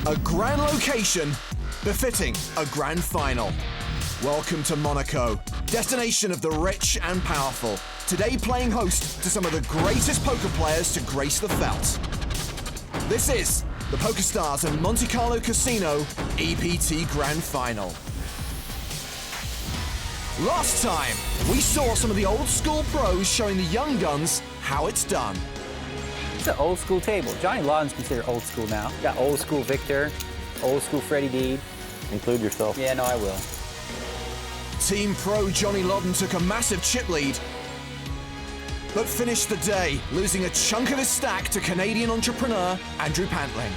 A grand location befitting a grand final. Welcome to Monaco, destination of the rich and powerful. Today playing host to some of the greatest poker players to grace the felt. This is the PokerStars and Monte Carlo Casino EPT Grand Final. Last time, we saw some of the old school pros showing the young guns how it's done. It's an old school table. Johnny Lodden's considered old school now. You got old school Victor, old school Freddie Deeb. Include yourself. Yeah, no, I will. Team Pro Johnny Lodden took a massive chip lead, but finished the day losing a chunk of his stack to Canadian entrepreneur Andrew Pantling.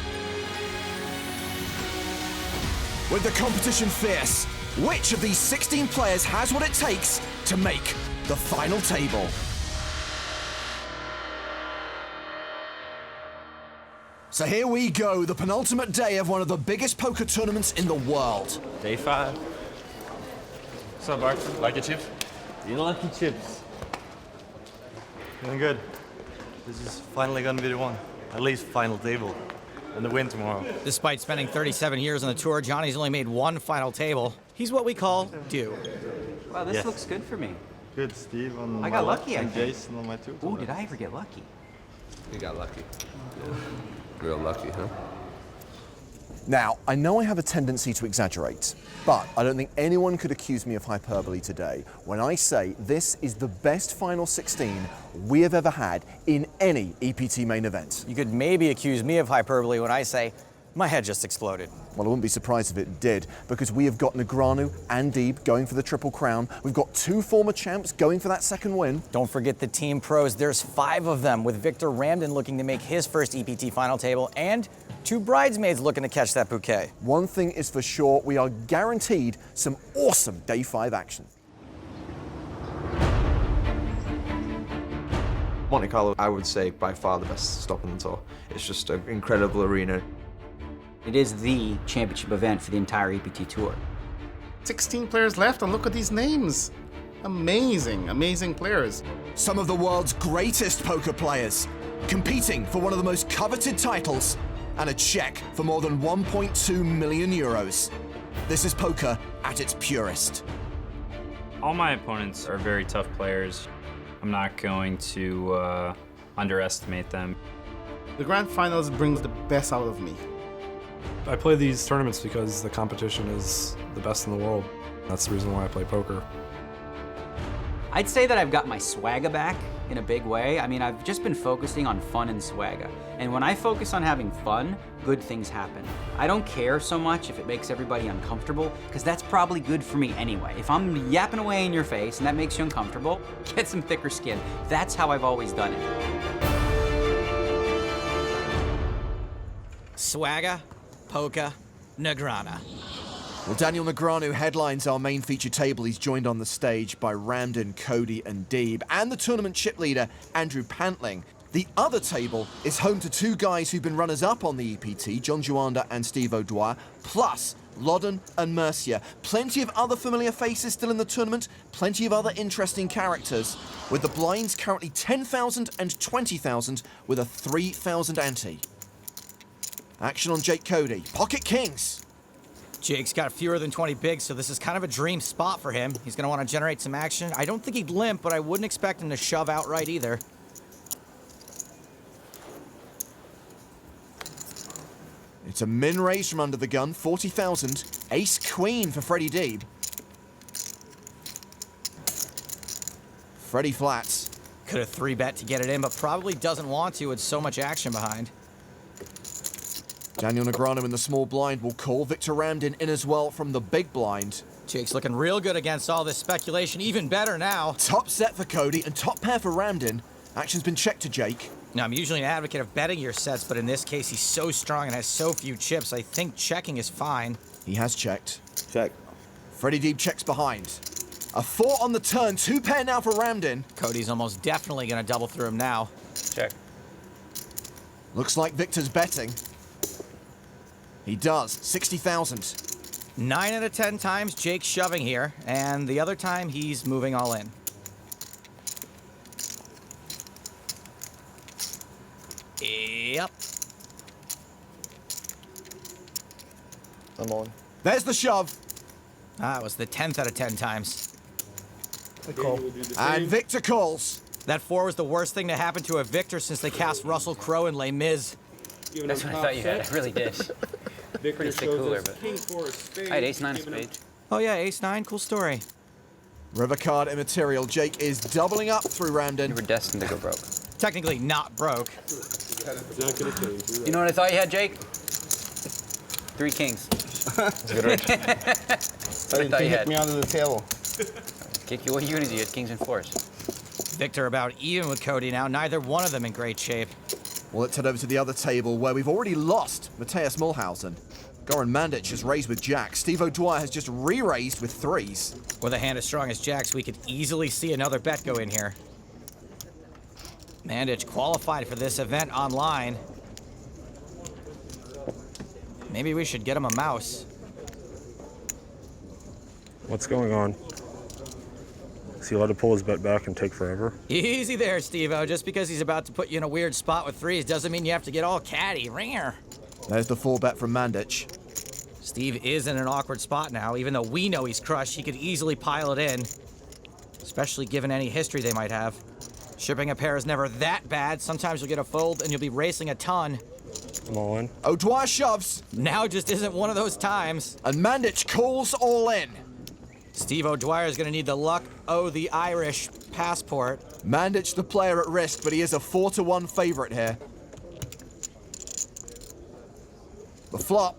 With the competition fierce, which of these 16 players has what it takes to make the final table? So here we go, the penultimate day of one of the biggest poker tournaments in the world. Day 5. What's up, Bart? Like your chips? You lucky chips. Feeling good. This is finally gonna be the one. At least final table. And the win tomorrow. Despite spending 37 years on the tour, Johnny's only made one final table. He's what we call due. Wow, this looks good for me. Good, Steve on I got lucky, I and think. Jason on my two. Ooh, did I ever get lucky? You got lucky. Yeah. Real lucky, huh? Now, I know I have a tendency to exaggerate, but I don't think anyone could accuse me of hyperbole today when I say this is the best final 16 we have ever had in any EPT main event. You could maybe accuse me of hyperbole when I say my head just exploded. Well, I wouldn't be surprised if it did, because we have got Negreanu and Deeb going for the Triple Crown. We've got 2 former champs going for that second win. Don't forget the team pros. There's 5 of them, with Victor Ramdin looking to make his first EPT final table and 2 bridesmaids looking to catch that bouquet. One thing is for sure, we are guaranteed some awesome Day 5 action. Monte Carlo, I would say, by far the best stop on the tour. It's just an incredible arena. It is the championship event for the entire EPT tour. 16 players left, and look at these names. Amazing, amazing players. Some of the world's greatest poker players, competing for one of the most coveted titles, and a check for more than 1.2 million euros. This is poker at its purest. All my opponents are very tough players. I'm not going to underestimate them. The grand finals brings the best out of me. I play these tournaments because the competition is the best in the world. That's the reason why I play poker. I'd say that I've got my swagger back in a big way. I mean, I've just been focusing on fun and swagger. And when I focus on having fun, good things happen. I don't care so much if it makes everybody uncomfortable, because that's probably good for me anyway. If I'm yapping away in your face and that makes you uncomfortable, get some thicker skin. That's how I've always done it. Swagger, poker, Negrana. Well, Daniel Negreanu headlines our main feature table. He's joined on the stage by Ramdin, Cody, and Deeb, and the tournament chip leader, Andrew Pantling. The other table is home to 2 guys who've been runners-up on the EPT, John Juanda and Steve O'Dwyer, plus Lodden and Mercier. Plenty of other familiar faces still in the tournament, plenty of other interesting characters, with the blinds currently 10,000 and 20,000 with a 3,000 ante. Action on Jake Cody. Pocket Kings. Jake's got fewer than 20 bigs, so this is kind of a dream spot for him. He's going to want to generate some action. I don't think he'd limp, but I wouldn't expect him to shove outright either. It's a min raise from under the gun, 40,000. Ace Queen for Freddie Deeb. Freddie flats. Could have 3-bet to get it in, but probably doesn't want to with so much action behind. Daniel Negreanu in the small blind will call. Victor Ramdin in as well from the big blind. Jake's looking real good against all this speculation, even better now. Top set for Cody and top pair for Ramdin. Action's been checked to Jake. Now, I'm usually an advocate of betting your sets, but in this case, he's so strong and has so few chips, I think checking is fine. He has checked. Check. Freddie Deeb checks behind. A 4 on the turn, 2 pair now for Ramdin. Cody's almost definitely going to double through him now. Check. Looks like Victor's betting. He does, 60,000. 9 out of 10 times Jake's shoving here, and the other time he's moving all in. Yep. I'm on. There's the shove. Ah, it was the 10th out of 10 times. And Victor calls. That 4 was the worst thing to happen to a Victor since they cast Russell Crowe and Les Mis. That's what I thought you had. I really did. Pretty sick cooler, but I had ace-9 of spades. Oh yeah, ace-9, cool story. River card immaterial. Jake is doubling up through Ramdin. You were destined to go broke. Technically not broke. You know what I thought you had, Jake? 3 kings. Hit me onto the table. Kick you. What units? You had kings and 4s. Victor about even with Cody now. Neither one of them in great shape. Well, let's head over to the other table where we've already lost Matthias Mulhausen. Goran Mandic has raised with Jack. Steve O'Dwyer has just re-raised with 3s. With a hand as strong as Jack's, we could easily see another bet go in here. Mandic qualified for this event online. Maybe we should get him a mouse. What's going on? Is he allowed to pull his bet back and take forever? Easy there, Steve-O. Just because he's about to put you in a weird spot with 3s doesn't mean you have to get all catty. Ringer. There's the 4 bet from Mandic. Steve is in an awkward spot now. Even though we know he's crushed, he could easily pile it in. Especially given any history they might have. Shipping a pair is never that bad. Sometimes you'll get a fold and you'll be racing a ton. I'm all in. O'Dwyer shoves. Now just isn't one of those times. And Mandic calls all in. Steve O'Dwyer is going to need the luck, the Irish passport. Mandic the player at risk, but he is a 4-1 favorite here. The flop.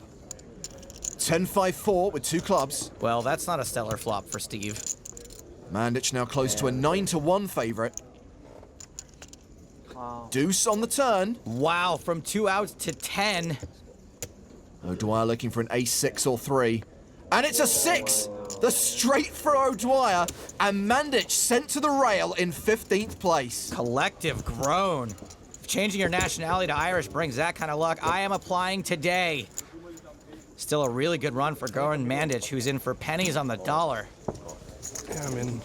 10-5-4 with 2 clubs. Well, that's not a stellar flop for Steve. Mandic now close to a 9-1 favorite. Wow. Deuce on the turn. Wow, from 2 outs to 10. O'Dwyer looking for an ace-6 or 3. And it's a 6! The straight for O'Dwyer, and Mandic sent to the rail in 15th place. Collective groan. If changing your nationality to Irish brings that kind of luck, I am applying today. Still a really good run for Goran Mandic, who's in for pennies on the dollar. Yeah, I mean,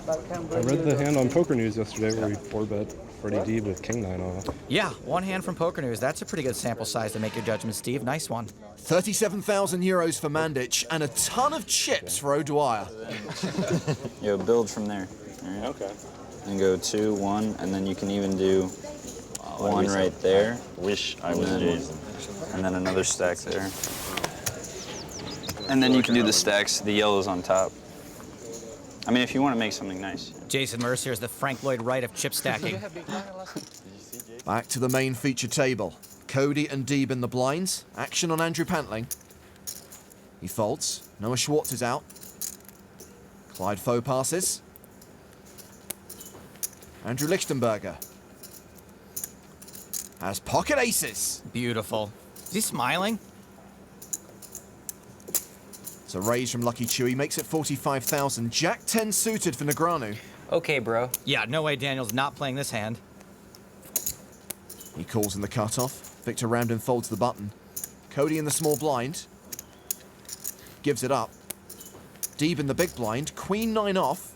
I read the hand on Poker News yesterday where we 4-bet Freddie Deeb with King-9 off. Yeah, one hand from Poker News. That's a pretty good sample size to make your judgment, Steve. Nice one. 37,000 euros for Mandic and a ton of chips for O'Dwyer. Yo, build from there. All right. Okay. And go 2, 1, and then you can even do 1 right there. Wish I was Jason. And then another stack there. And then you can do the stacks, the yellows on top. I mean, if you want to make something nice. Jason Mercier is the Frank Lloyd Wright of chip stacking. Back to the main feature table. Cody and Deeb in the blinds. Action on Andrew Pantling. He folds. Noah Schwartz is out. Clyde Foe passes. Andrew Lichtenberger has pocket aces. Beautiful. Is he smiling? It's a raise from Lucky Chewy. Makes it 45,000. Jack 10 suited for Negreanu. Okay, bro. Yeah, no way Daniel's not playing this hand. He calls in the cutoff. Victor Ramdin folds the button. Cody in the small blind. Gives it up. Deeb in the big blind. Queen 9 off.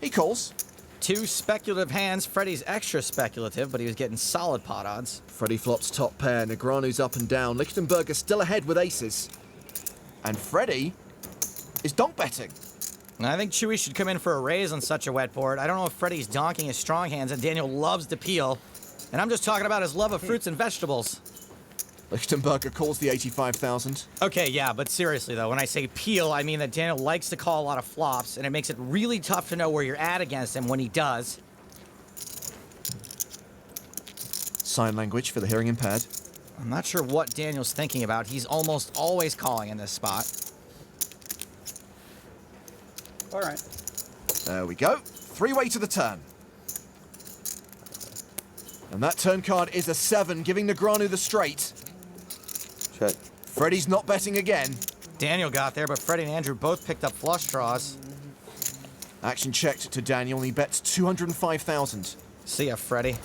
He calls. 2 speculative hands. Freddie's extra speculative, but he was getting solid pot odds. Freddie flops top pair. Negreanu's up and down. Lichtenberger still ahead with aces. And Freddie is donk betting. I think Chewy should come in for a raise on such a wet board. I don't know if Freddie's donking his strong hands, and Daniel loves to peel. And I'm just talking about his love of fruits and vegetables. Lichtenberger calls the 85,000. Okay, yeah, but seriously though, when I say peel, I mean that Daniel likes to call a lot of flops, and it makes it really tough to know where you're at against him when he does. Sign language for the hearing impaired. I'm not sure what Daniel's thinking about. He's almost always calling in this spot. All right. There we go. 3-way to the turn. And that turn card is a 7, giving Negreanu the straight. Check. Freddie's not betting again. Daniel got there, but Freddie and Andrew both picked up flush draws. Action checked to Daniel, and he bets 205,000. See ya, Freddie.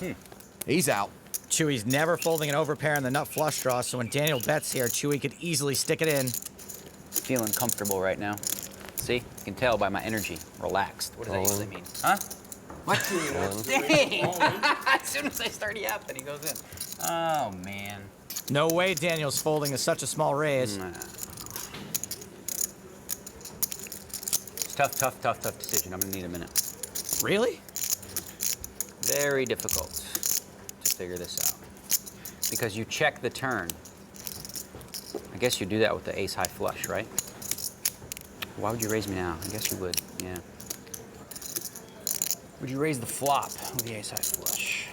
He's out. Chewy's never folding an overpair in the nut flush draw, so when Daniel bets here, Chewy could easily stick it in. Feeling comfortable right now. See? You can tell by my energy. Relaxed. What does that usually mean? Huh? What? Dang! As soon as I start yapping, he goes in. Oh, man. No way Daniel's folding to such a small raise. Nah. It's tough decision. I'm gonna need a minute. Really? Very difficult to figure this out. Because you check the turn. I guess you do that with the ace high flush, right? Why would you raise me now? I guess you would, yeah. Would you raise the flop with the ace high flush?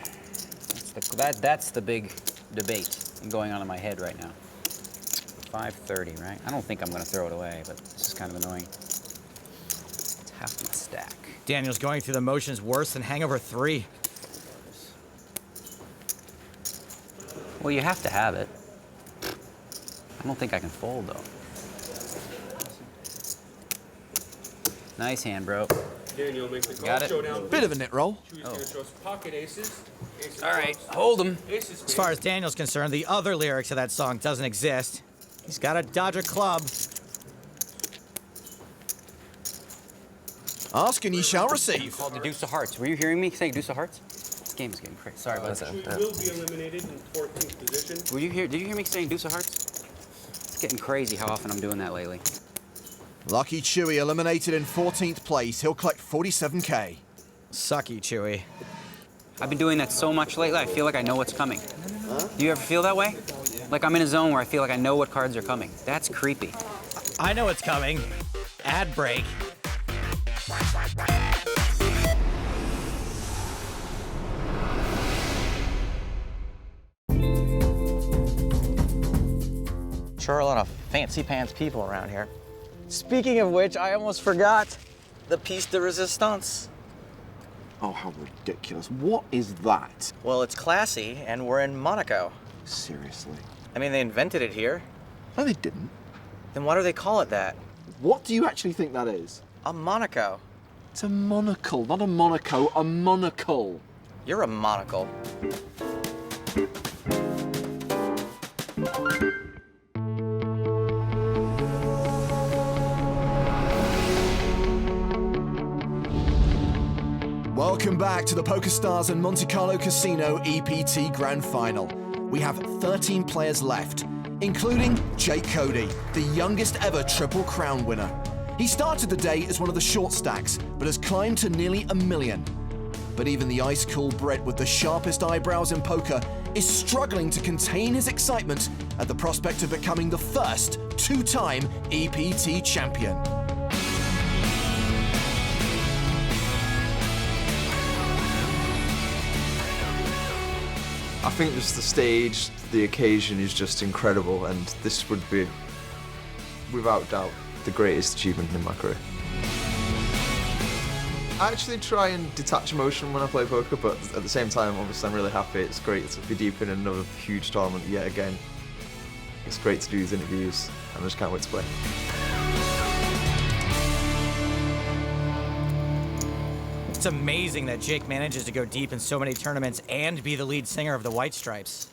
That's the big debate going on in my head right now. 530, right? I don't think I'm gonna throw it away, but this is kind of annoying. It's half the stack. Daniel's going through the motions worse than Hangover 3. Well, you have to have it. I don't think I can fold, though. Nice hand, bro. Daniel makes the call. Got it. Showdown. Bit of a nit roll. Pocket aces. All right, hold him. As far as Daniel's concerned, the other lyrics of that song doesn't exist. He's got to dodge a club. Ask and ye shall receive. Called the deuce of hearts. Were you hearing me saying deuce of hearts? This game is getting crazy. Sorry about that. Will be eliminated in 14th position. Were you here? Did you hear me saying deuce of hearts? It's getting crazy how often I'm doing that lately. Lucky Chewy eliminated in 14th place. He'll collect 47K. Sucky, Chewy. I've been doing that so much lately, I feel like I know what's coming. Do you ever feel that way? Like I'm in a zone where I feel like I know what cards are coming. That's creepy. I know what's coming. Ad break. Sure, a lot of fancy pants people around here. Speaking of which, I almost forgot the piece de resistance. Oh, how ridiculous. What is that? Well, it's classy, and we're in Monaco. Seriously? I mean, they invented it here. No, they didn't. Then why do they call it that? What do you actually think that is? A Monaco. It's a monocle, not a Monaco, a monocle. You're a monocle. Welcome back to the PokerStars and Monte Carlo Casino EPT Grand Final. We have 13 players left, including Jake Cody, the youngest ever Triple Crown winner. He started the day as one of the short stacks, but has climbed to nearly $1 million. But even the ice-cool Brit with the sharpest eyebrows in poker is struggling to contain his excitement at the prospect of becoming the first two-time EPT champion. I think just the stage, the occasion is just incredible, and this would be, without doubt, the greatest achievement in my career. I actually try and detach emotion when I play poker, but at the same time, obviously, I'm really happy. It's great to be deep in another huge tournament yet again. It's great to do these interviews, and I just can't wait to play. It's amazing that Jake manages to go deep in so many tournaments and be the lead singer of the White Stripes.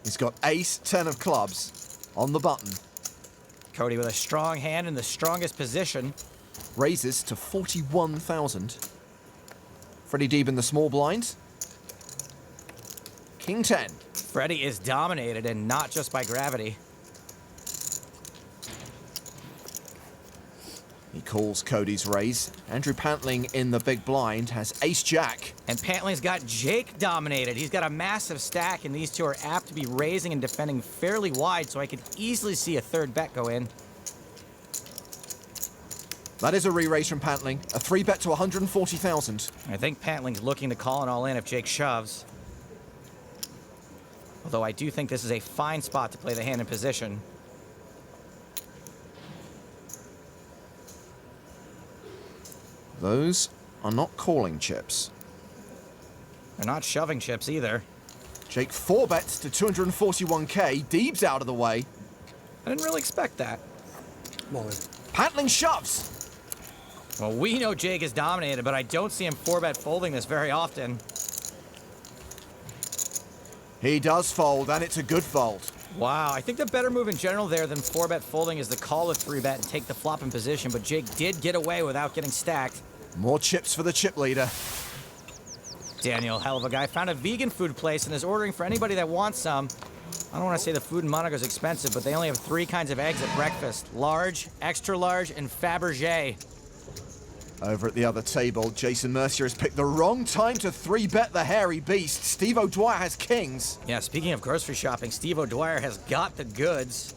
He's got ace 10 of clubs on the button. Cody with a strong hand in the strongest position. Raises to 41,000. Freddie Deeb in the small blind. King 10. Freddie is dominated, and not just by gravity. He calls Cody's raise. Andrew Pantling in the big blind has ace-jack. And Pantling's got Jake dominated. He's got a massive stack, and these two are apt to be raising and defending fairly wide, so I could easily see a third bet go in. That is a re-raise from Pantling. A 3-bet to 140,000. I think Pantling's looking to call an all-in if Jake shoves. Although I do think this is a fine spot to play the hand in position. Those are not calling chips. They're not shoving chips either. Jake 4-bets to 241K. Deeb's out of the way. I didn't really expect that. Pantling shoves. Well, we know Jake is dominated, but I don't see him 4-bet folding this very often. He does fold, and it's a good fold. Wow, I think the better move in general there than 4-bet folding is to call a 3-bet and take the flop in position, but Jake did get away without getting stacked. More chips for the chip leader. Daniel, hell of a guy, found a vegan food place and is ordering for anybody that wants some. I don't want to say the food in Monaco is expensive, but they only have 3 kinds of eggs at breakfast. Large, extra large, and Fabergé. Over at the other table, Jason Mercier has picked the wrong time to 3-bet the hairy beast. Steve O'Dwyer has kings. Yeah, speaking of grocery shopping, Steve O'Dwyer has got the goods.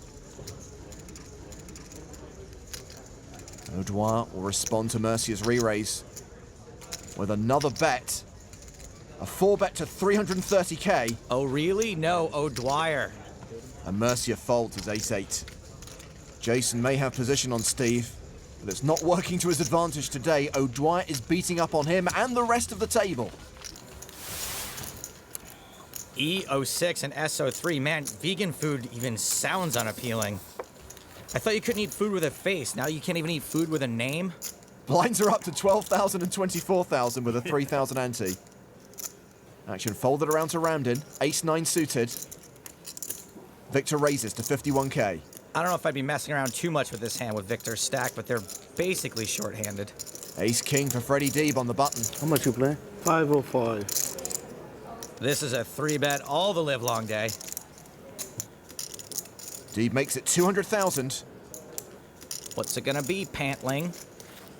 O'Dwyer will respond to Mercier's re-raise with another bet. A 4-bet to 330k. Oh, really? No, O'Dwyer. And Mercier folds as ace-8. Jason may have position on Steve, but it's not working to his advantage today. O'Dwyer is beating up on him and the rest of the table. E06 and SO3. Man, vegan food even sounds unappealing. I thought you couldn't eat food with a face. Now you can't even eat food with a name? Blinds are up to 12,000 and 24,000 with a 3,000 ante. Action folded around to Ramdin. Ace-9 suited. Victor raises to 51k. I don't know if I'd be messing around too much with this hand with Victor's stack, but they're basically short-handed. Ace-King for Freddie Deeb on the button. How much you play? 505. This is a 3-bet all the live-long day. Deeb makes it 200,000. What's it gonna be, Pantling?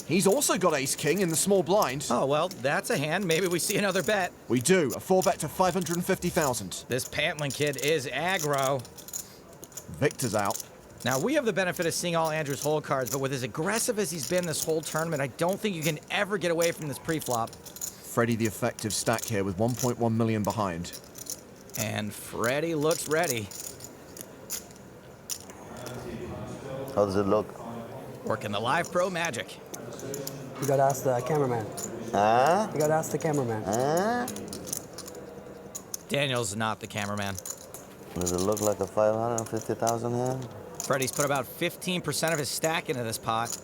He's also got Ace-King in the small blind. Oh, well, that's a hand. Maybe we see another bet. We do. A 4-bet to 550,000. This Pantling kid is aggro. Victor's out. Now, we have the benefit of seeing all Andrew's hole cards, but with as aggressive as he's been this whole tournament, I don't think you can ever get away from this pre-flop. Freddie the effective stack here with 1.1 million behind. And Freddie looks ready. How does it look? Working the live pro magic. You gotta ask the cameraman. Huh? You gotta ask the cameraman. Huh? Daniel's not the cameraman. Does it look like a 550,000 hand? Freddie's put about 15% of his stack into this pot.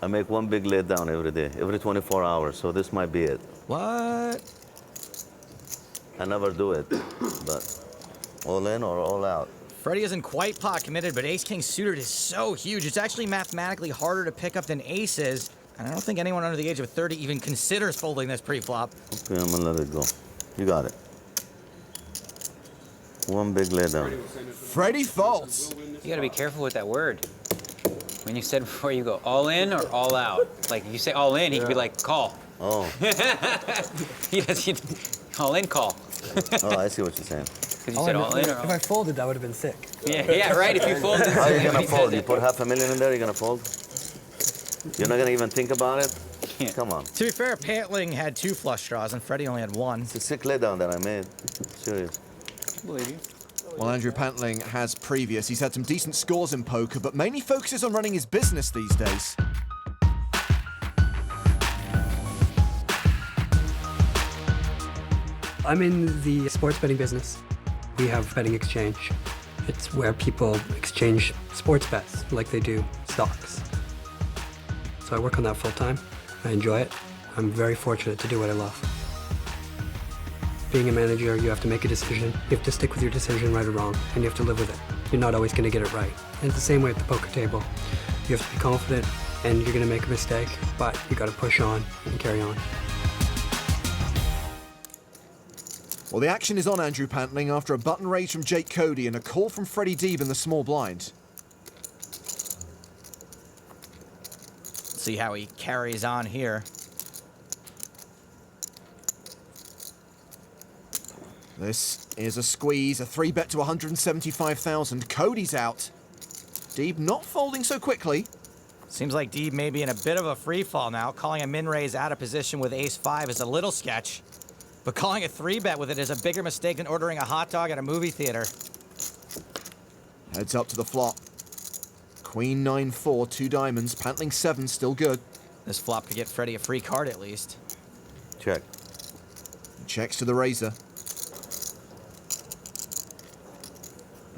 I make one big lay down every day, every 24 hours, so this might be it. What? I never do it, but all in or all out? Freddie isn't quite pot committed, but ace-king suited is so huge. It's actually mathematically harder to pick up than aces. And I don't think anyone under the age of 30 even considers folding this pre-flop. Okay, I'm gonna let it go. You got it. One big lay down. Freddie folds. You gotta be careful with that word. When you said before you go all in or all out. Like if you say all in, he could be like, call. Oh. Yes, all in, call. Oh, I see what you're saying. Because you said all in or all If I folded, that would have been sick. Yeah, right. If you folded. How are you gonna fold? You put $500,000 in there, you're gonna fold? You're not gonna even think about it? Yeah. Come on. To be fair, Pantling had 2 flush draws and Freddie only had 1. It's a sick lay down that I made. Serious. I believe you. Well, Andrew Pantling has previous. He's had some decent scores in poker, but mainly focuses on running his business these days. I'm in the sports betting business. We have betting exchange. It's where people exchange sports bets like they do stocks. So I work on that full time. I enjoy it. I'm very fortunate to do what I love. Being a manager, you have to make a decision. You have to stick with your decision, right or wrong, and you have to live with it. You're not always going to get it right. And it's the same way at the poker table. You have to be confident, and you're going to make a mistake, but you got to push on and carry on. Well, the action is on Andrew Pantling after a button raise from Jake Cody and a call from Freddie Deeb in the small blind. See how he carries on here. This is a squeeze, a 3-bet to 175,000. Cody's out. Deeb not folding so quickly. Seems like Deeb may be in a bit of a free fall now. Calling a min raise out of position with ace-5 is a little sketch. But calling a 3-bet with it is a bigger mistake than ordering a hot dog at a movie theater. Heads up to the flop. Queen 9-4, 2 diamonds. Pantling 7, still good. This flop could get Freddie a free card at least. Check. Checks to the razor.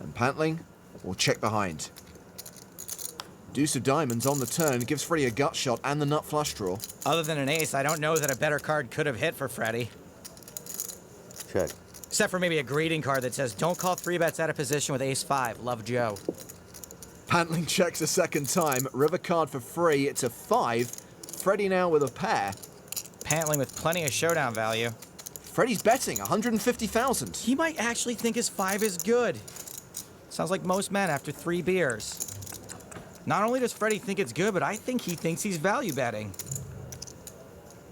And Pantling will check behind. Deuce of diamonds on the turn gives Freddie a gut shot and the nut flush draw. Other than an ace, I don't know that a better card could have hit for Freddie. Check. Except for maybe a greeting card that says, don't call 3-bets out of position with ace-5. Love, Joe. Pantling checks a second time. River card for free. It's a 5. Freddie now with a pair. Pantling with plenty of showdown value. Freddie's betting 150,000. He might actually think his 5 is good. Sounds like most men after 3 beers. Not only does Freddie think it's good, but I think he thinks he's value betting.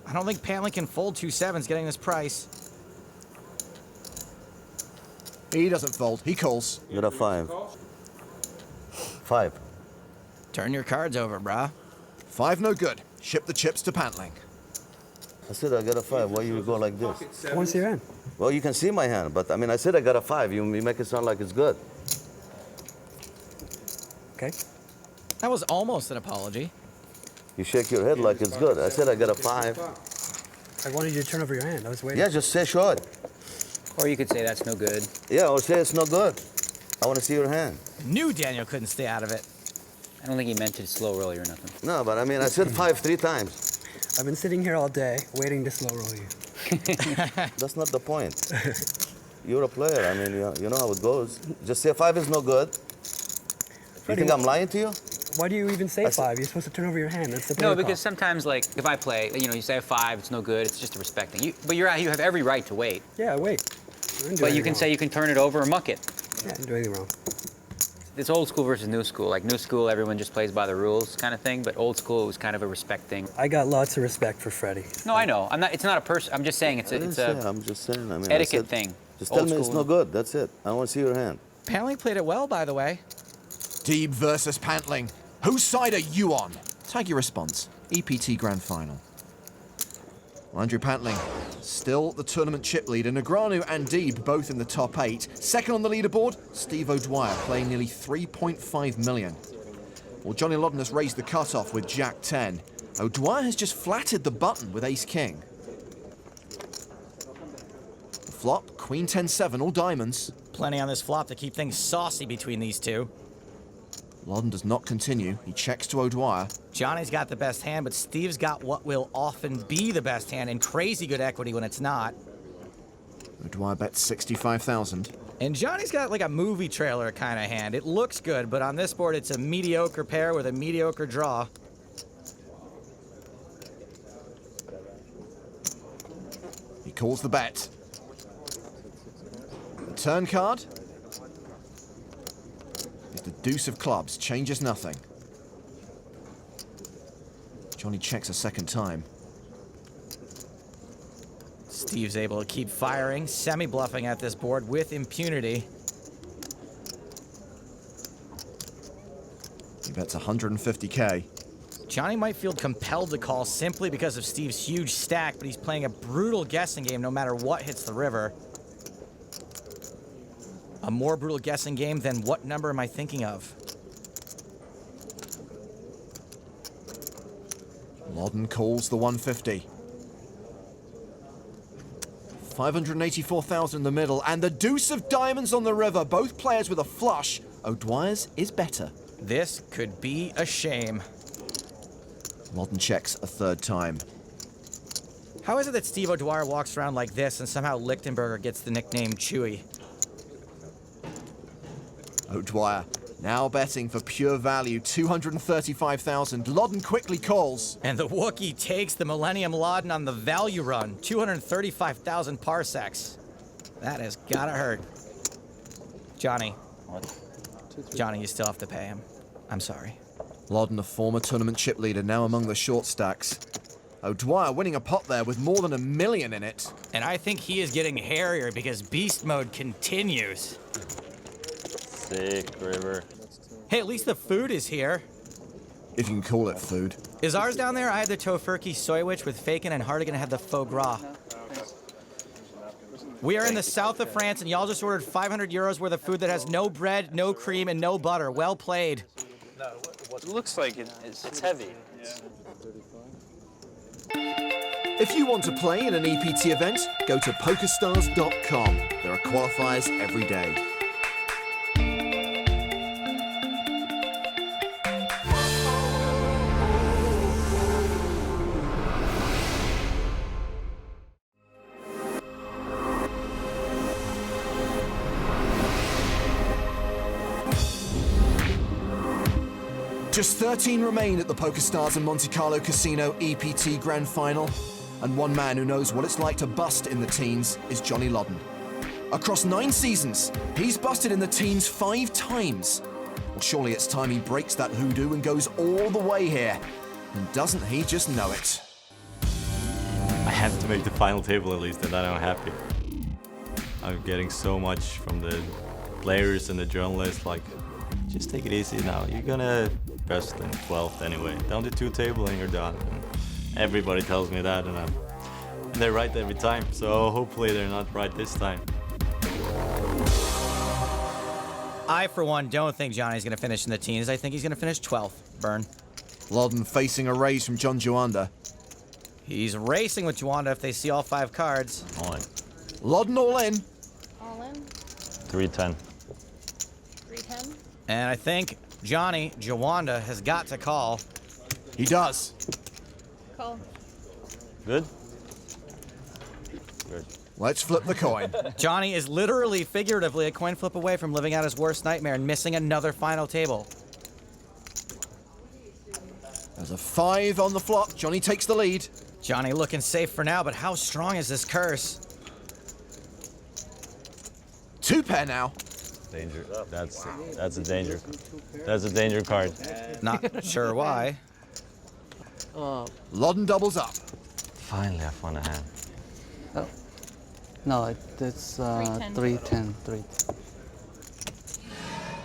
I don't think Pantling can fold 2 7s getting this price. He doesn't fold, he calls. You got a 5. 5. Turn your cards over, brah. 5 no good. Ship the chips to Pantling. I said I got a 5. Why you go like this? I want to see your hand. Well, you can see my hand, but I mean, I said I got a 5. You make it sound like it's good. Okay. That was almost an apology. You shake your head like it's good. I said I got a 5. I wanted you to turn over your hand. I was waiting. Yeah, just say short. Or you could say that's no good. Yeah, or say it's no good. I want to see your hand. Knew Daniel couldn't stay out of it. I don't think he meant it slow rolly or nothing. No, but I mean, I said 5 3 times. I've been sitting here all day waiting to slow roll you. That's not the point. You're a player. I mean, you know how it goes. Just say 5 is no good. Freddie, you think I'm lying to you? Why do you even say 5? You're supposed to turn over your hand. That's the No, protocol. because sometimes, like, if I play, you know, you say 5, it's no good, it's just a respecting. But you have every right to wait. Yeah, wait. But you can say you can turn it over or muck it. Yeah, I didn't do anything wrong. It's old school versus new school. Like, new school, everyone just plays by the rules kind of thing, but old school, it was kind of a respect thing. I got lots of respect for Freddie. No, I know. It's not a person. I'm just saying it's a I'm just saying. I mean, etiquette thing. Just tell me it's no good. That's it. I want to see your hand. Pantling played it well, by the way. Deeb versus Pantling. Whose side are you on? Tag your response. EPT Grand Final. Well, Andrew Pantling, still the tournament chip leader. Negreanu and Deeb both in the top 8. Second on the leaderboard, Steve O'Dwyer playing nearly 3.5 million. Well, Johnny Lodden has raised the cutoff with Jack 10. O'Dwyer has just flatted the button with Ace King. The flop, Queen 10-7, all diamonds. Plenty on this flop to keep things saucy between these two. Lodden does not continue. He checks to O'Dwyer. Johnny's got the best hand, but Steve's got what will often be the best hand and crazy good equity when it's not. O'Dwyer bets 65,000. And Johnny's got like a movie trailer kind of hand. It looks good, but on this board it's a mediocre pair with a mediocre draw. He calls the bet. The turn card is the deuce of clubs, changes nothing. Johnny checks a second time. Steve's able to keep firing, semi-bluffing at this board with impunity. He bets 150K. Johnny might feel compelled to call simply because of Steve's huge stack, but he's playing a brutal guessing game no matter what hits the river. A more brutal guessing game than what number am I thinking of? Lodden calls the 150. 584,000 in the middle, and the deuce of diamonds on the river. Both players with a flush. O'Dwyer's is better. This could be a shame. Lodden checks a third time. How is it that Steve O'Dwyer walks around like this and somehow Lichtenberger gets the nickname Chewy? O'Dwyer now betting for pure value, 235,000. Lodden quickly calls. And the Wookiee takes the Millennium Lodden on the value run, 235,000 parsecs. That has gotta hurt. Johnny. What? Johnny, you still have to pay him. I'm sorry. Lodden, a former tournament chip leader, now among the short stacks. O'Dwyer winning a pot there with more than $1 million in it. And I think he is getting hairier because beast mode continues. Sick river. Hey, at least the food is here. If you can call it food. Is ours down there? I had the tofurkey soywich with Fakin, and Hardigan had the foie gras. We are in the south of France, and y'all just ordered 500 euros worth of food that has no bread, no cream, and no butter. Well played. It looks like it's heavy. If you want to play in an EPT event, go to PokerStars.com. There are qualifiers every day. Just 13 remain at the PokerStars and Monte Carlo Casino EPT Grand Final. And one man who knows what it's like to bust in the teens is Johnny Lodden. Across 9 seasons, he's busted in the teens 5 times. Well, surely it's time he breaks that hoodoo and goes all the way here. And doesn't he just know it? I have to make the final table at least, and then I'm happy. I'm getting so much from the players and the journalists, like, just take it easy now. You're gonna best in 12th anyway. Down to 2 table and you're done. And everybody tells me that, and they're right every time. So hopefully they're not right this time. I, for one, don't think Johnny's going to finish in the teens. I think he's going to finish 12th, Burn. Lodden facing a raise from John Juanda. He's racing with Juanda if they see all 5 cards. All in. Lodden all in. All in. 310. 310. And I think Johnny, Juanda, has got to call. He does. Call. Good? Good. Let's flip the coin. Johnny is literally, figuratively, a coin flip away from living out his worst nightmare and missing another final table. There's a 5 on the flop. Johnny takes the lead. Johnny looking safe for now, but how strong is this curse? 2 pair now. Danger. That's a danger. That's a danger card. Not sure why. Lodden doubles up. Finally, I found a hand. Oh. No, it's 310.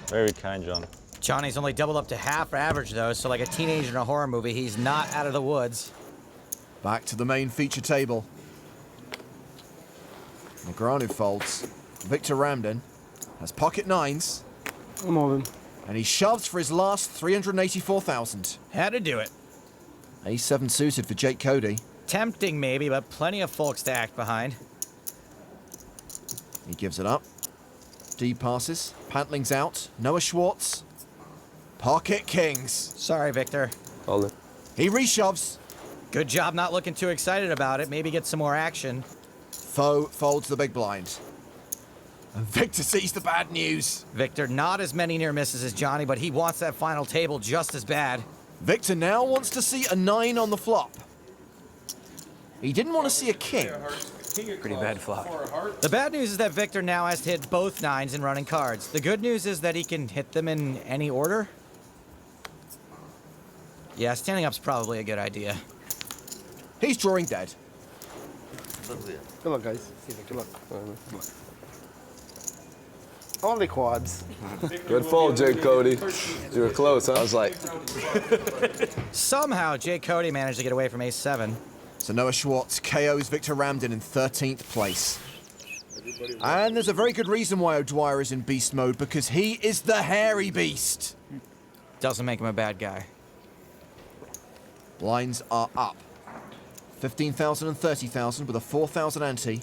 Very kind, John. Johnny's only doubled up to half average, though, so like a teenager in a horror movie, he's not out of the woods. Back to the main feature table. Negreanu folds. Victor Ramdin has pocket 9s. I'm all in. And he shoves for his last 384,000. Had to do it. A7 suited for Jake Cody. Tempting, maybe, but plenty of folk stacked behind. He gives it up. Deeb passes. Pantling's out. Noah Schwartz. Pocket kings. Sorry, Victor. All in. He reshoves. Good job not looking too excited about it. Maybe get some more action. Foe folds the big blind. And Victor sees the bad news. Victor, not as many near misses as Johnny, but he wants that final table just as bad. Victor now wants to see a 9 on the flop. He didn't want to see a king. Pretty bad flop. The bad news is that Victor now has to hit both 9s in running cards. The good news is that he can hit them in any order. Yeah, standing up's probably a good idea. He's drawing dead. Good luck, guys. Good luck. Only quads. Good fold, Jake Cody. You were close, huh? I was like... Somehow, Jake Cody managed to get away from ace-7. So Noah Schwartz KOs Victor Ramdin in 13th place. And there's a very good reason why O'Dwyer is in beast mode, because he is the hairy beast. Doesn't make him a bad guy. Blinds are up. 15,000 and 30,000 with a 4,000 ante.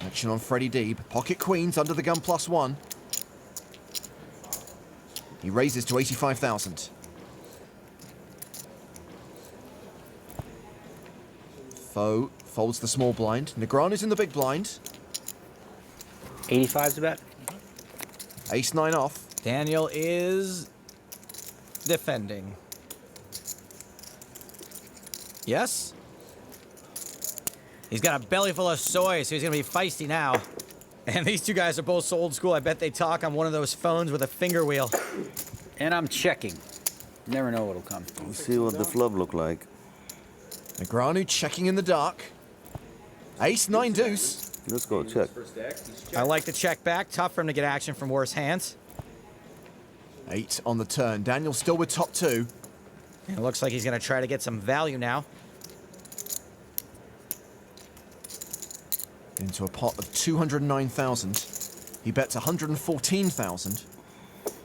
Action on Freddie Deeb. Pocket queens under the gun +1. He raises to 85,000. Foe folds the small blind. Negreanu's in the big blind. 85's a bet. Ace-9 off. Daniel is defending. Yes? He's got a belly full of soy, so he's gonna be feisty now. And these two guys are both so old school, I bet they talk on one of those phones with a finger wheel. And I'm checking. Never know what'll come. Let's see what the flop look like. Negreanu checking in the dark. Ace-9 deuce. Let's go check. I like the check back. Tough for him to get action from worse hands. 8 on the turn. Daniel still with top 2. And it looks like he's gonna try to get some value now. Into a pot of 209,000. He bets 114,000.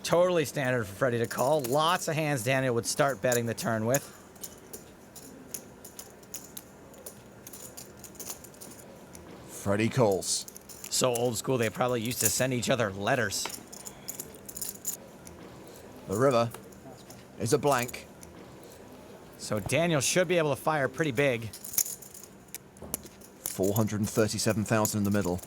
Totally standard for Freddie to call. Lots of hands Daniel would start betting the turn with. Freddie calls. So old school, they probably used to send each other letters. The river is a blank. So Daniel should be able to fire pretty big. 437,000 in the middle.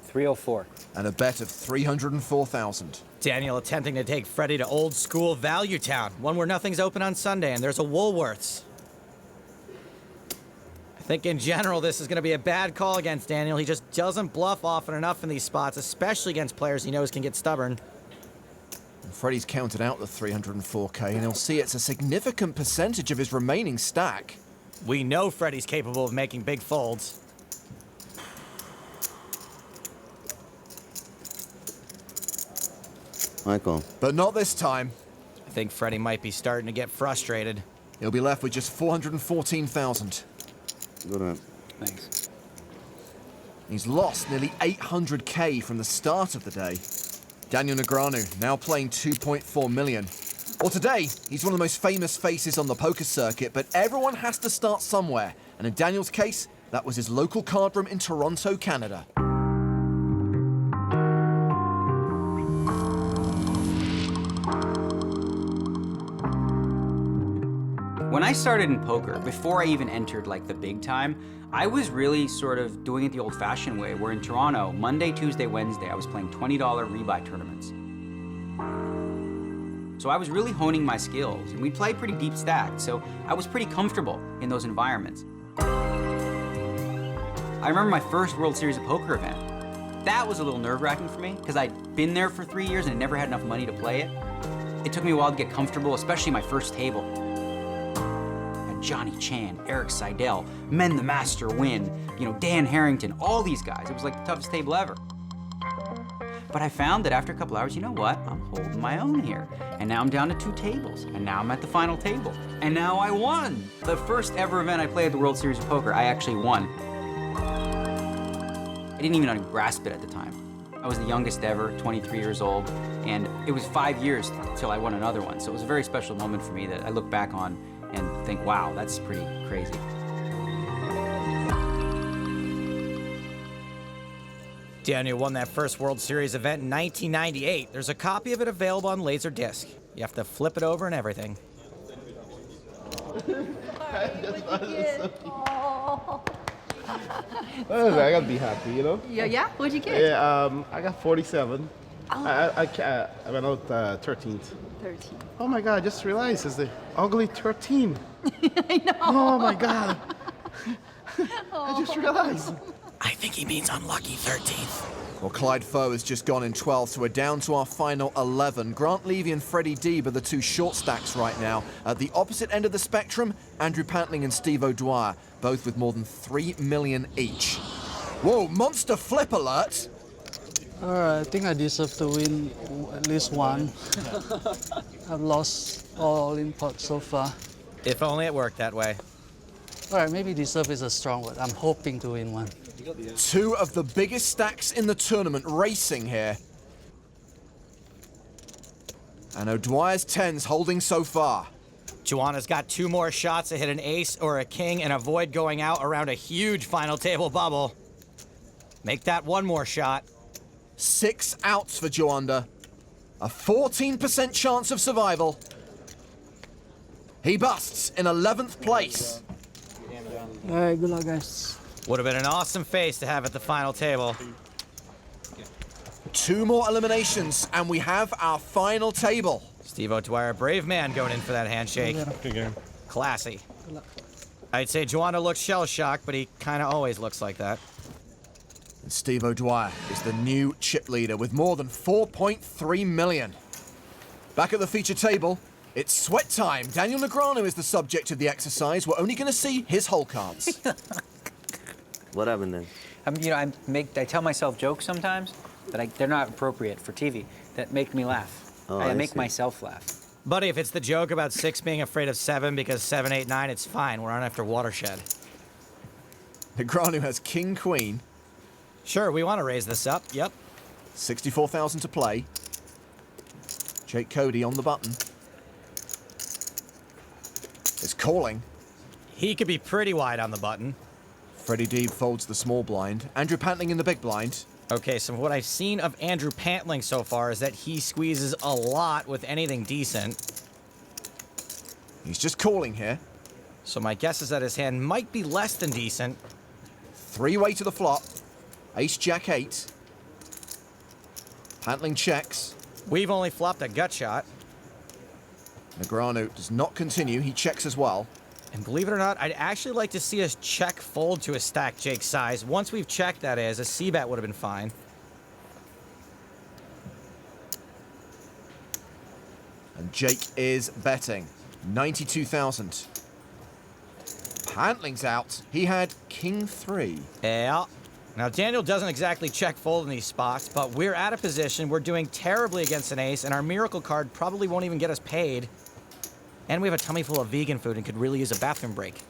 304. And a bet of 304,000. Daniel attempting to take Freddie to old school Value Town, one where nothing's open on Sunday and there's a Woolworths. think in general this is going to be a bad call against Daniel. He just doesn't bluff often enough in these spots, especially against players he knows can get stubborn. Freddie's counted out the 304k, and he'll see it's a significant percentage of his remaining stack. We know Freddie's capable of making big folds. Michael. But not this time. I think Freddie might be starting to get frustrated. He'll be left with just 414,000. Good one. Thanks. He's lost nearly 800k from the start of the day. Daniel Negreanu now playing 2.4 million. Well, today, he's one of the most famous faces on the poker circuit, but everyone has to start somewhere. And in Daniel's case, that was his local card room in Toronto, Canada. When I started in poker, before I even entered like the big time, I was really sort of doing it the old-fashioned way, where in Toronto, Monday, Tuesday, Wednesday, I was playing $20 rebuy tournaments. So I was really honing my skills, and we played pretty deep stacked, so I was pretty comfortable in those environments. I remember my first World Series of Poker event. That was a little nerve-wracking for me, because I'd been there for 3 years and never had enough money to play it. It took me a while to get comfortable, especially my first table. Johnny Chan, Eric Seidel, Men the Master Win, Dan Harrington, all these guys. It was like the toughest table ever. But I found that after a couple hours, you know what? I'm holding my own here. And now I'm down to 2 tables. And now I'm at the final table. And now I won. The first ever event I played at the World Series of Poker, I actually won. I didn't even grasp it at the time. I was the youngest ever, 23 years old. And it was 5 years till I won another one. So it was a very special moment for me that I look back on and think, wow, that's pretty crazy. Daniel won that first World Series event in 1998. There's a copy of it available on Laserdisc. You have to flip it over and everything. I gotta be happy, you know? Yeah? What'd you get? Yeah, I got 47. I went out 13th. 13. Oh my God, I just realized it's the ugly 13. I know. Oh my God. I just realized. I think he means unlucky 13th. Well, Clyde Foe has just gone in 12th, so we're down to our final 11. Grant Levy and Freddie Deeb are the 2 short stacks right now. At the opposite end of the spectrum, Andrew Pantling and Steve O'Dwyer, both with more than 3 million each. Whoa, monster flip alert! I think I deserve to win at least one. I've lost all in pot so far. If only it worked that way. All right, maybe deserve is a strong word. I'm hoping to win one. 2 of the biggest stacks in the tournament racing here. And O'Dwyer's 10's holding so far. Juanda's got 2 more shots to hit an ace or a king and avoid going out around a huge final table bubble. Make that 1 more shot. 6 outs for Juanda. A 14% chance of survival. He busts in 11th place. All right, good luck, guys. Would have been an awesome face to have at the final table. 2 more eliminations, and we have our final table. Steve O'Dwyer, brave man going in for that handshake. Good game. Classy. I'd say Juanda looks shell-shocked, but he kind of always looks like that. And Steve O'Dwyer is the new chip leader with more than 4.3 million. Back at the feature table, it's sweat time. Daniel Negreanu is the subject of the exercise. We're only going to see his hole cards. What happened then? I tell myself jokes sometimes, but they're not appropriate for TV. That make me laugh. I make myself laugh. Buddy, if it's the joke about 6 being afraid of 7 because 7, 8, 9, it's fine. We're on after Watershed. Negreanu has king, queen. Sure, we want to raise this up. Yep. 64,000 to play. Jake Cody on the button. Is calling. He could be pretty wide on the button. Freddie Deeb folds the small blind. Andrew Pantling in the big blind. Okay, so what I've seen of Andrew Pantling so far is that he squeezes a lot with anything decent. He's just calling here. So my guess is that his hand might be less than decent. 3-way to the flop. Ace, Jack, 8. Pantling checks. We've only flopped a gut shot. Negreanu does not continue. He checks as well. And believe it or not, I'd actually like to see us check fold to a stack Jake's size. Once we've checked, that is, a C-bet would have been fine. And Jake is betting 92,000. Pantling's out. He had king 3. Yeah. Now, Daniel doesn't exactly check fold in these spots, but we're at a position, we're doing terribly against an ace, and our miracle card probably won't even get us paid. And we have a tummy full of vegan food and could really use a bathroom break.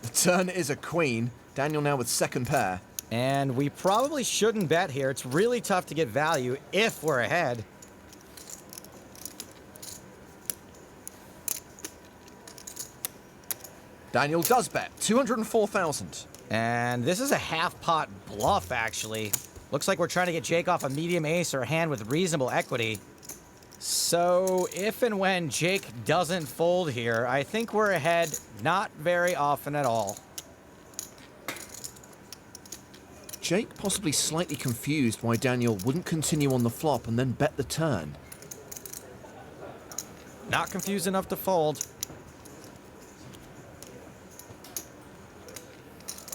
The turn is a queen. Daniel now with second pair. And we probably shouldn't bet here. It's really tough to get value if we're ahead. Daniel does bet 204,000. And this is a half-pot bluff, actually. Looks like we're trying to get Jake off a medium ace or a hand with reasonable equity. So if and when Jake doesn't fold here, I think we're ahead not very often at all. Jake possibly slightly confused why Daniel wouldn't continue on the flop and then bet the turn. Not confused enough to fold.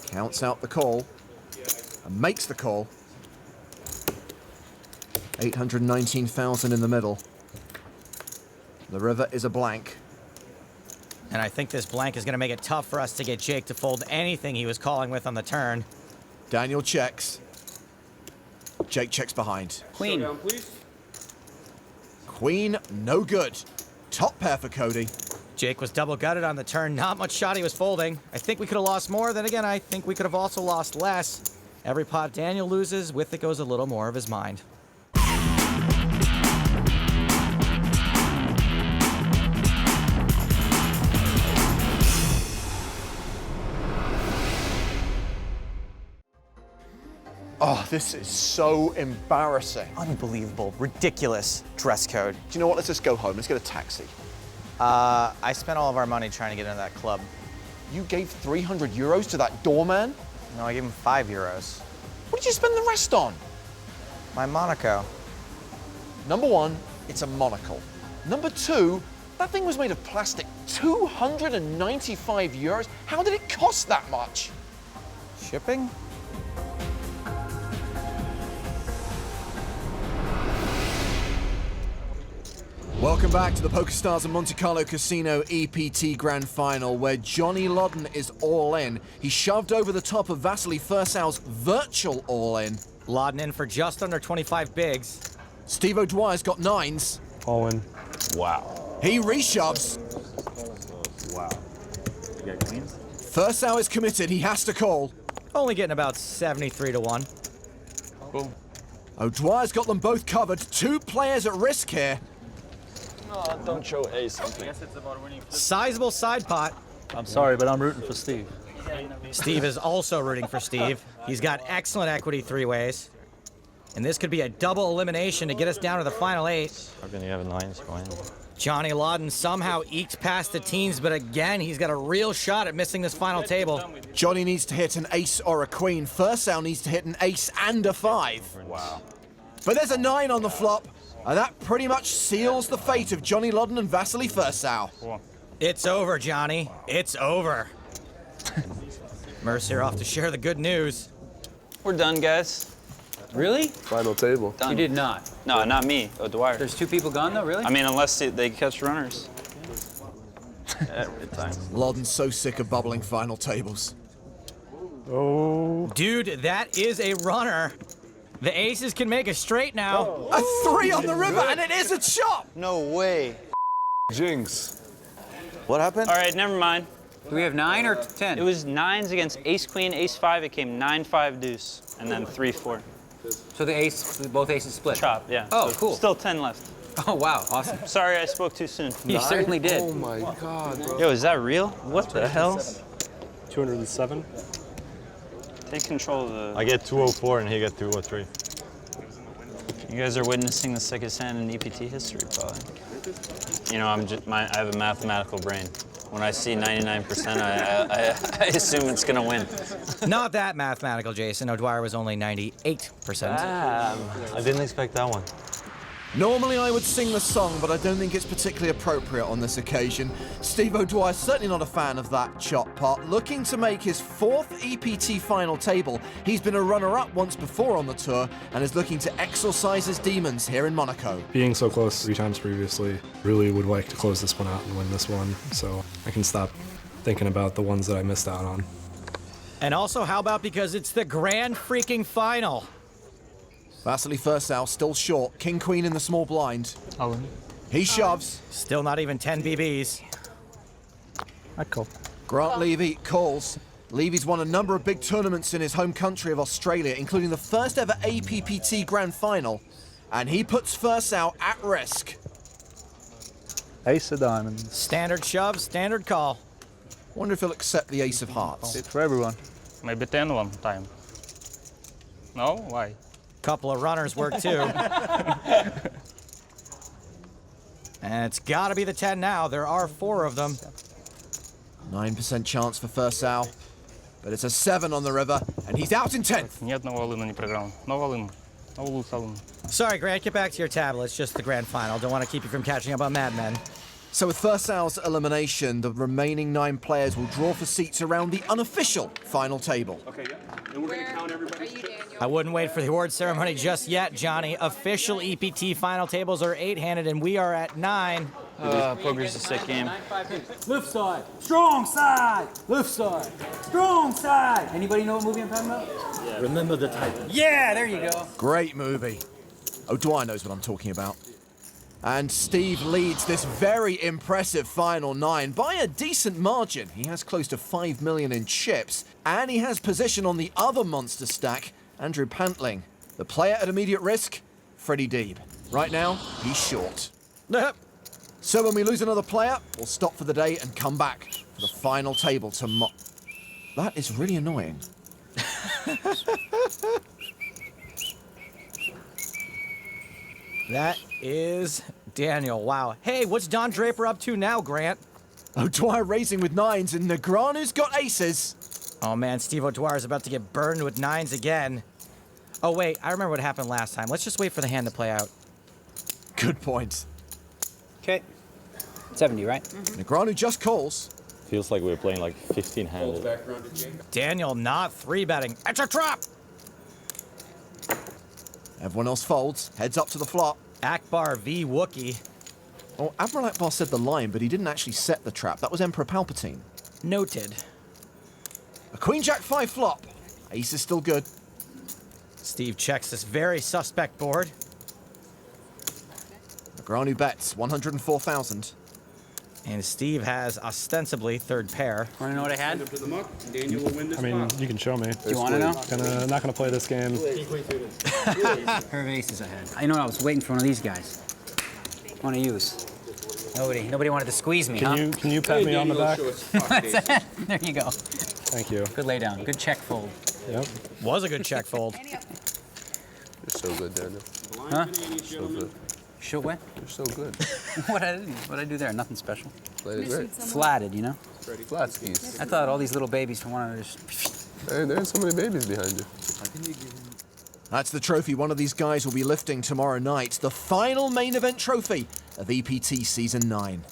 Counts out the call and makes the call. 819,000 in the middle. The river is a blank. And I think this blank is going to make it tough for us to get Jake to fold anything he was calling with on the turn. Daniel checks. Jake checks behind. Queen. Showdown, please. Queen, no good. Top pair for Cody. Jake was double gutted on the turn. Not much shot he was folding. I think we could have lost more. Then again, I think we could have also lost less. Every pot Daniel loses, with it goes a little more of his mind. Oh, this is so embarrassing. Unbelievable, ridiculous dress code. Do you know what? Let's just go home. Let's get a taxi. I spent all of our money trying to get into that club. You gave 300 euros to that doorman? No, I gave him 5 euros. What did you spend the rest on? My Monaco. Number one, it's a monocle. Number two, that thing was made of plastic. 295 euros? How did it cost that much? Shipping? Welcome back to the PokerStars and Monte Carlo Casino EPT Grand Final, where Johnny Lodden is all in. He shoved over the top of Vasily Fursau's virtual all in. Lodden in for just under 25 bigs. Steve O'Dwyer's got 9s. All in. Wow. He reshoves. Wow. You got queens? Fursau is committed. He has to call. Only getting about 73 to 1. Boom. O'Dwyer's got them both covered. 2 players at risk here. Oh, don't show ace something. Sizable side pot. I'm sorry, but I'm rooting for Steve. Steve is also rooting for Steve. He's got excellent equity 3 ways. And this could be a double elimination to get us down to the final 8. How can you have a 9 going? Johnny Lodden somehow eked past the teens, but again, he's got a real shot at missing this final table. Johnny needs to hit an ace or a queen. Fursau needs to hit an ace and a 5. Wow. But there's a 9 on the flop. And that pretty much seals the fate of Johnny Lodden and Vasily Fursau. It's over, Johnny. It's over. Mercier off to share the good news. We're done, guys. Really? Final table. Done. You did not. No, not me. O'Dwyer. There's 2 people gone though, really? I mean, unless they catch runners. Every time. Lodden's so sick of bubbling final tables. Oh. Dude, that is a runner. The aces can make a straight now. A 3 on the river, and it is a chop! No way. Jinx. What happened? All right, never mind. Do we have 9 or 10? It was 9s against ace queen, ace 5. It came 9-5 deuce, and then 3-4. So both aces split? Chop, yeah. Oh, So cool. Still 10 left. Oh, wow, awesome. Sorry, I spoke too soon. You certainly did. Oh my god, bro. Yo, is that real? What the hell? 207. Take control of the... I get 204 and he get 203. You guys are witnessing the sickest hand in EPT history, probably. You know, I have a mathematical brain. When I see 99%, I assume it's gonna win. Not that mathematical, Jason. O'Dwyer was only 98%. I didn't expect that one. Normally I would sing the song, but I don't think it's particularly appropriate on this occasion. Steve O'Dwyer's certainly not a fan of that chop pot. Looking to make his 4th EPT final table. He's been a runner-up once before on the tour and is looking to exorcise his demons here in Monaco. Being so close 3 times previously, really would like to close this one out and win this one, so I can stop thinking about the ones that I missed out on. And also, how about because it's the grand freaking final? Vasily Fursau still short. King Queen in the small blind. He shoves. Still not even 10 BBs. I'd call. Grant Levy calls. Levy's won a number of big tournaments in his home country of Australia, including the first ever APPT Grand Final. And he puts Fursau at risk. Ace of diamonds. Standard shove, standard call. Wonder if he'll accept the ace of hearts. It's for everyone. Maybe 10 one time. No? Why? Couple of runners work too. And it's got to be the 10 now. There are 4 of them. 9% chance for Fursau, but it's a 7 on the river, and he's out in 10th. Ни одного алына не проиграл. No алын. No loose алын. Sorry, Grant, get back to your tablet. It's just the grand final. Don't want to keep you from catching up on Mad Men. So with Fursau's elimination, the remaining 9 players will draw for seats around the unofficial final table. Okay, yeah. And we're going to count everybody. I wouldn't wait for the award ceremony just yet, Johnny. Official EPT final tables are 8-handed, and we are at 9. Poker's a sick game. Left side, strong side, left side, strong side. Anybody know what movie I'm talking about? Yeah. Remember the title. Yeah, there you go. Great movie. O'Dwyer knows what I'm talking about. And Steve leads this very impressive final 9 by a decent margin. He has close to 5 million in chips, and he has position on the other monster stack, Andrew Pantling. The player at immediate risk, Freddie Deeb. Right now, he's short. So when we lose another player, we'll stop for the day and come back for the final table tomorrow. That is really annoying. That is Daniel. Wow. Hey, what's Don Draper up to now, Grant? O'Dwyer raising with 9s, and Negreanu's got aces. Oh man, Steve O'Dwyer's about to get burned with 9s again. Oh wait, I remember what happened last time. Let's just wait for the hand to play out. Good point. Okay. 70, right? Negreanu just calls. Feels like we're playing like 15-handed. Daniel not 3-betting. It's a trap! Everyone else folds, heads up to the flop. Akbar v. Wookie. Oh, Admiral Akbar said the line, but he didn't actually set the trap. That was Emperor Palpatine. Noted. A Queen-Jack 5 flop. Ace is still good. Steve checks this very suspect board. Negreanu bets 104,000. And Steve has ostensibly 3rd pair. Want to know what I had? To the muck. Daniel will win this I mean, spot. you can show me. Do you want to know? Not gonna play this game. Pair of aces I had. I know I was waiting for one of these guys. Want to use? Nobody wanted to squeeze me, huh? Can you pat me on the back? There you go. Thank you. Good lay down. Good check fold. Yep. Was a good check fold. You're so good, Daniel. Huh? So good. Show what? You're so good. What'd I do there? Nothing special. Played it great. Flatted, you know? Flat skis. I thought all these little babies wanted to just... Hey, there's so many babies behind you. That's the trophy one of these guys will be lifting tomorrow night. The final main event trophy of EPT Season 9.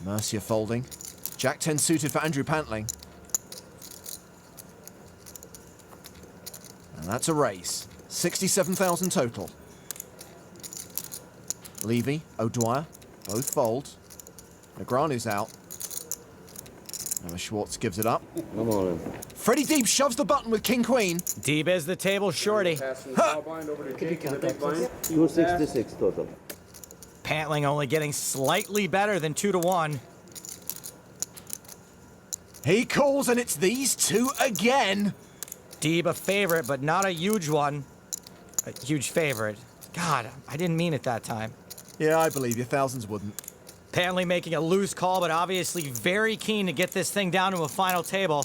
Mercier folding. Jack 10 suited for Andrew Pantling. And that's a raise. 67,000 total. Levy, O'Dwyer, both fold. Negreanu's out. Noah Schwartz gives it up. Come on. Freddie Deeb shoves the button with King Queen. Deeb is the table shorty. Small blind over to Jake in the big blind. 266 total. Pantling only getting slightly better than 2-1. He calls, and it's these two again. Deeb a favorite, but not a huge one. A huge favorite. God, I didn't mean it that time. Yeah, I believe you. Thousands wouldn't. Pantling making a loose call, but obviously very keen to get this thing down to a final table.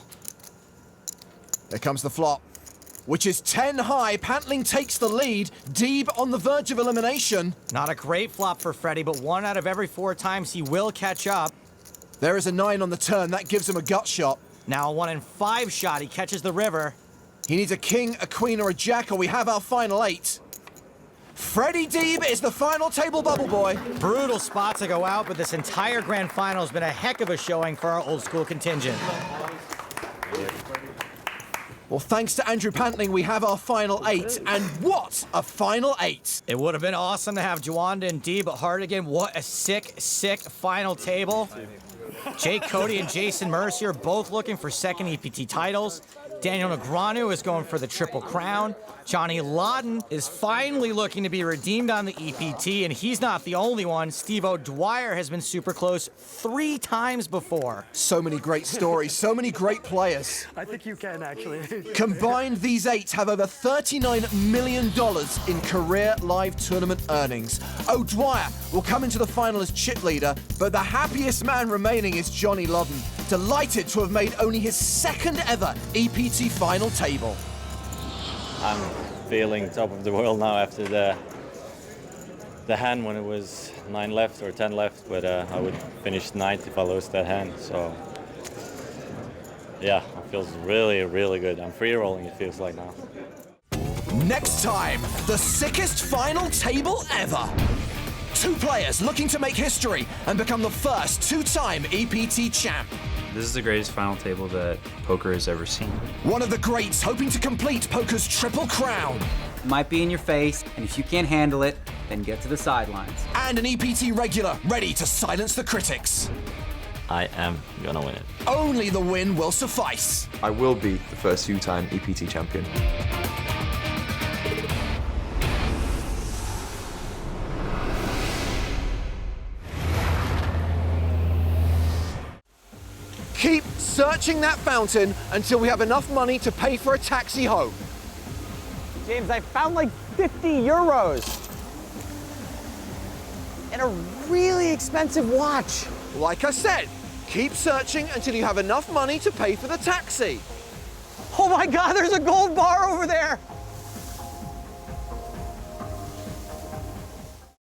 There comes the flop, which is 10 high. Pantling takes the lead. Deeb on the verge of elimination. Not a great flop for Freddie, but 1 out of every 4 times he will catch up. There is a 9 on the turn. That gives him a gut shot. Now a 1 in 5 shot. He catches the river. He needs a king, a queen, or a jack, or we have our final 8. Freddie Deeb is the final table bubble boy. Brutal spot to go out, but this entire grand final has been a heck of a showing for our old school contingent. Well, thanks to Andrew Pantling, we have our final 8, and what a final 8! It would have been awesome to have Juanda and Deeb at Hardigan. What a sick, sick final table. Jake, Cody, and Jason Mercier both looking for second EPT titles. Daniel Negreanu is going for the Triple Crown. Johnny Lodden is finally looking to be redeemed on the EPT, and he's not the only one. Steve O'Dwyer has been super close 3 times before. So many great stories, so many great players. I think you can, actually. Combined, these 8 have over $39 million in career live tournament earnings. O'Dwyer will come into the final as chip leader, but the happiest man remaining is Johnny Lodden, delighted to have made only his 2nd ever EPT final table. I'm feeling top of the world now after the hand when it was 9 left or 10 left, but I would finish 9th if I lost that hand. So yeah, it feels really, really good. I'm free rolling, it feels like now. Next time, the sickest final table ever. 2 players looking to make history and become the first 2-time EPT champ. This is the greatest final table that poker has ever seen. One of the greats hoping to complete poker's Triple Crown. It might be in your face, and if you can't handle it, then get to the sidelines. And an EPT regular ready to silence the critics. I am gonna win it. Only the win will suffice. I will be the first 2-time EPT champion. Keep searching that fountain until we have enough money to pay for a taxi home. James, I found like 50 euros. And a really expensive watch. Like I said, keep searching until you have enough money to pay for the taxi. Oh my God, there's a gold bar over there.